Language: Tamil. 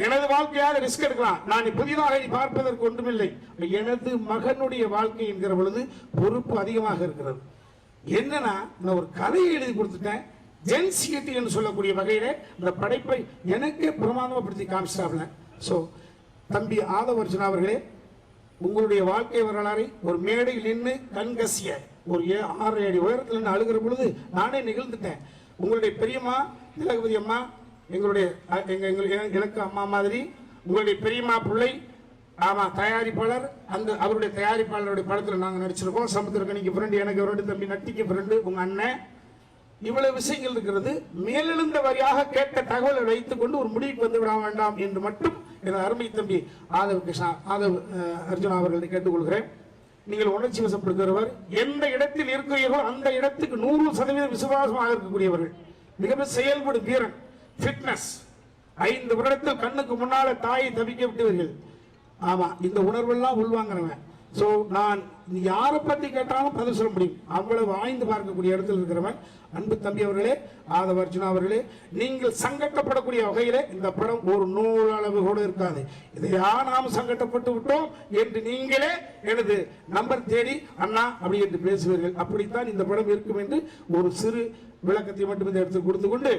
எனது வாழ்க்கையாக ரிஸ்க் எடுக்கலாம். நான் புதிதாக பார்ப்பதற்கு ஒன்றுமில்லை. எனது மகனுடைய வாழ்க்கை என்கிற பொழுது பொறுப்பு அதிகமாக இருக்கிறது. என்னன்னா நான் ஒரு கதையை எழுதி கொடுத்துட்டேன். ஜென்சியட்டி என்று சொல்லக்கூடிய வகையில இந்த படைப்பை எனக்கு பிரமாதப்படுத்தி காமிச்சாப்ல. சோ தம்பி ஆதவர்ஜுனா அவர்களே, உங்களுடைய வாழ்க்கை வரலாறை ஒரு மேடையில் நின்று கண்கசிய ஒரு 6 அடி உயரத்தில் நின்று அழுகிற பொழுது நானே நிகழ்ந்துட்டேன். உங்களுடைய பெரியம்மா திலகவதி அம்மா எங்களுடைய எனக்கு அம்மா மாதிரி, உங்களுடைய பெரியம்மா பிள்ளை ஆமா தயாரிப்பாளர், அந்த அவருடைய தயாரிப்பாளருடைய படத்தில் நாங்கள் நடிச்சிருக்கோம். சமுத்திரக்கணிக்கு ஃப்ரெண்டு, எனக்கு ஃப்ரெண்டு, தம்பி நட்டிக்கு ஃப்ரெண்டு, உங்க அண்ணன். இவ்வளவு விஷயங்கள் இருக்கிறது. மேலெழுந்த வரியாக கேட்ட தகவலை வைத்துக் கொண்டு ஒரு முடிவுக்கு வந்து விட வேண்டாம் என்று மட்டும் எனது அருமை தம்பி ஆதவ் அர்ஜுனா அவர்களை கேட்டுக்கொள்கிறேன். நீங்கள் உணர்ச்சி வசப்படுகிறவர், எந்த இடத்தில் இருக்கிறீர்களோ அந்த இடத்துக்கு 100% விசுவாசமாக இருக்கக்கூடியவர்கள், மிக செயல்படும் வீரன், ஃபிட்னஸ். 5 வருடத்தில் கண்ணுக்கு முன்னால தாயை தவிக்க விட்டவர்கள். ஆமா, இந்த உணர்வெல்லாம் உள்வாங்கிறவன். சோ நான் யாரை பத்தி கேட்டாலும் பதில் சொல்ல முடியும், அவ்வளவு ஆய்ந்து பார்க்கக்கூடிய இடத்தில் இருக்கிறவன். அன்பு தம்பி அவர்களே, ஆதவ அர்ஜுனா அவர்களே, நீங்கள் சங்கட்டப்படக்கூடிய வகையில இந்த படம் ஒரு நூலளவு கூட இருக்காது. இதையா நாம் சங்கட்டப்பட்டு விட்டோம் என்று நீங்களே எனது நம்பர் தேடி அண்ணா அப்படி என்று பேசுவீர்கள். அப்படித்தான் இந்த படம் இருக்கும் என்று ஒரு சிறு விளக்கத்தை மட்டும் இந்த இடத்தில் கொடுத்து கொண்டு